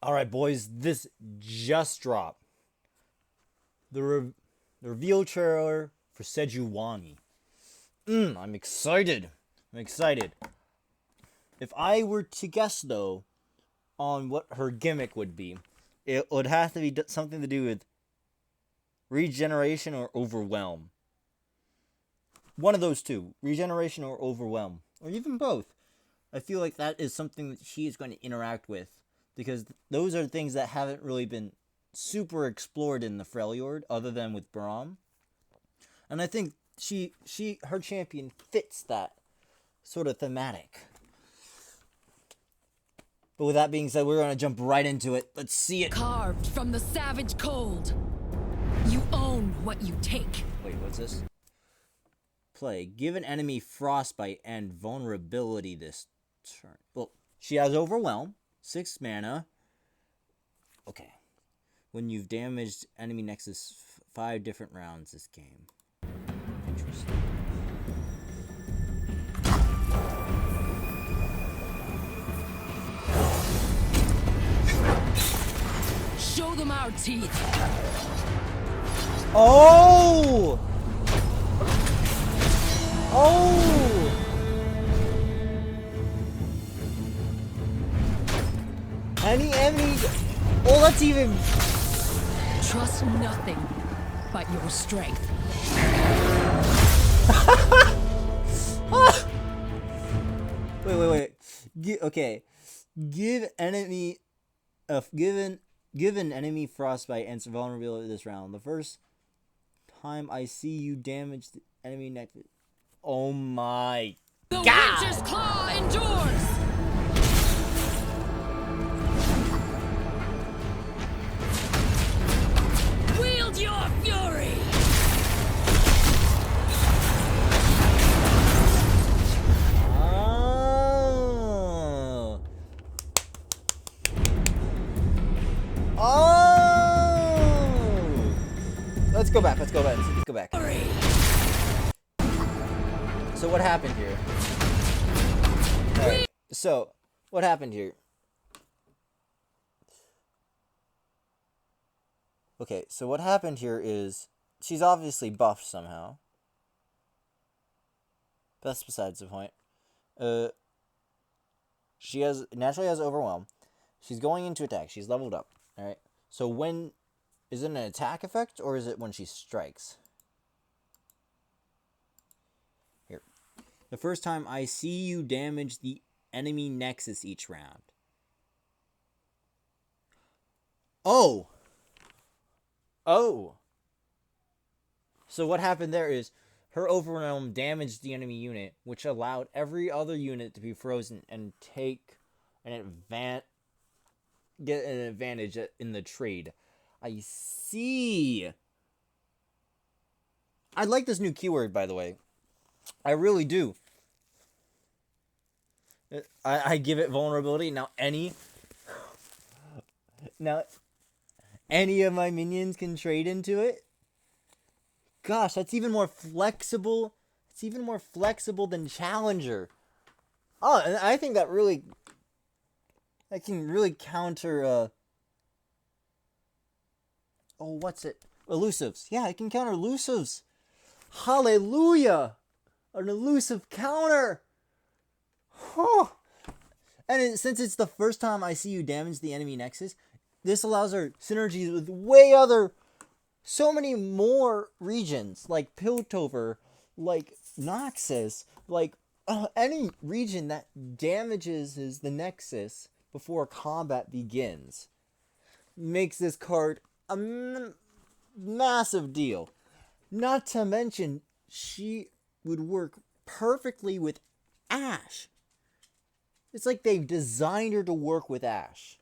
Alright, boys, this just dropped. The reveal trailer for Sejuani. I'm excited. I'm excited. If I were to guess, though, on what her gimmick would be, it would have to be something to do with regeneration or overwhelm. One of those two. Regeneration or overwhelm. Or even both. I feel like that is something that she is going to interact with. Because those are things that haven't really been super explored in the Freljord, other than with Braum. And I think her champion fits that sort of thematic. But with that being said, we're going to jump right into it. Let's see it. Carved from the savage cold. You own what you take. Wait, what's this? Play. Give an enemy frostbite and vulnerability this turn. Well, she has overwhelm. 6 mana. Okay. When you've damaged enemy nexus 5 different rounds this game. Interesting. Show them our teeth. Oh! Oh! Any. Oh, that's even. Trust nothing but your strength. Wait. Okay. Give an enemy frostbite and vulnerability this round. The first time I see you damage the enemy next. Oh my The God! Winter's Claw endures. Wield your fury. Oh! Let's go back. Fury. So what happened here? Alright, so what happened here? Okay, so what happened here is she's obviously buffed somehow. That's besides the point. She naturally has overwhelm. She's going into attack. She's leveled up. Alright. So when is it an attack effect or is it when she strikes? Here. The first time I see you damage the enemy nexus each round. Oh! So what happened there is her overwhelm damaged the enemy unit, which allowed every other unit to be frozen and get an advantage in the trade. I see. I like this new keyword, by the way. I really do. I give it vulnerability. Now any of my minions can trade into it. Gosh, that's even more flexible. It's even more flexible than Challenger. Oh, and I think that can really counter what's it? Elusives. Yeah, it can counter elusives. Hallelujah! An elusive counter. Huh. And since it's the first time I see you damage the enemy nexus, this allows her synergies with so many more regions, like Piltover, like Noxus, like any region that damages the Nexus before combat begins. Makes this card a massive deal. Not to mention, she would work perfectly with Ashe. It's like they've designed her to work with Ashe.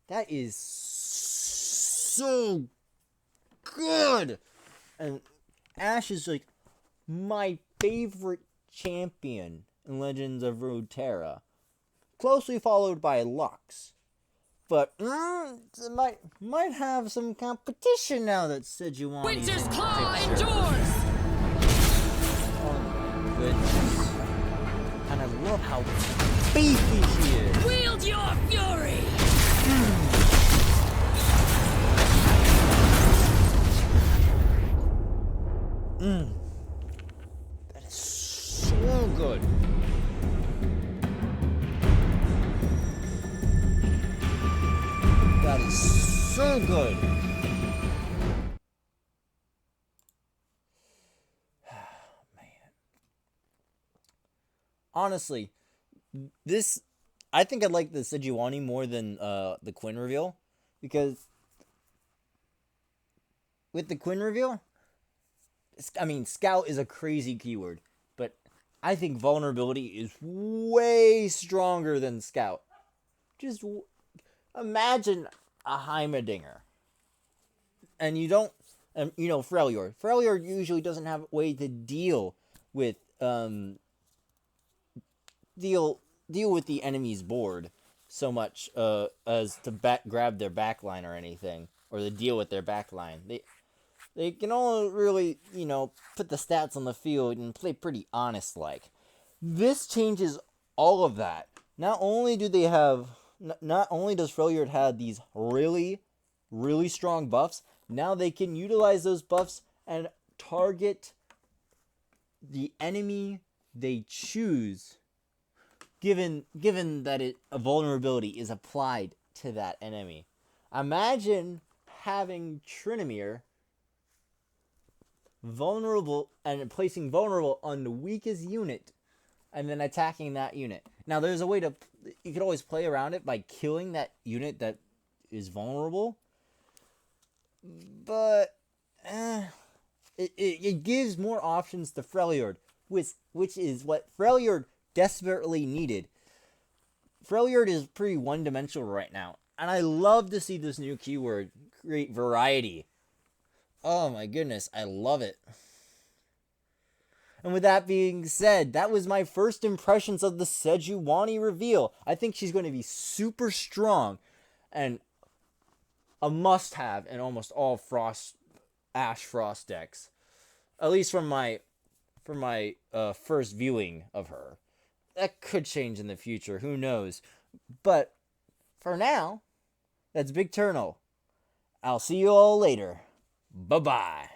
That is so good. And Ashe is like my favorite champion in Legends of Runeterra, closely followed by Lux. But it might have some competition now that Sejuani. Winter's Claw endures. Oh my goodness! And I love how beefy she is. Wield your fury. That is so good. That is so good. Man. Honestly, I think I like the Sejuani more than the Quinn reveal, because with the Quinn reveal, I mean, Scout is a crazy keyword, but I think vulnerability is way stronger than Scout. Just imagine a Heimerdinger, and you don't, Freljord. Freljord usually doesn't have a way to deal with deal with the enemy's board so much as to grab their backline or anything, or to deal with their backline. They can only really, put the stats on the field and play pretty honest like. This changes all of that. Not only do they have, not only does Freljord have these really, really strong buffs, now they can utilize those buffs and target the enemy they choose, given that a vulnerability is applied to that enemy. Imagine having Trinomir vulnerable and placing vulnerable on the weakest unit and then attacking that unit. Now there's a way you could always play around it by killing that unit that is vulnerable, but it gives more options to Freljord, which is what Freljord desperately needed. Freljord is pretty one-dimensional right now, and I love to see this new keyword create variety. Oh my goodness, I love it. And with that being said, that was my first impressions of the Sejuani reveal. I think she's going to be super strong and a must-have in almost all Ashe Frost decks. At least from my first viewing of her. That could change in the future, who knows. But for now, that's Big Turtle. I'll see you all later. Bye-bye.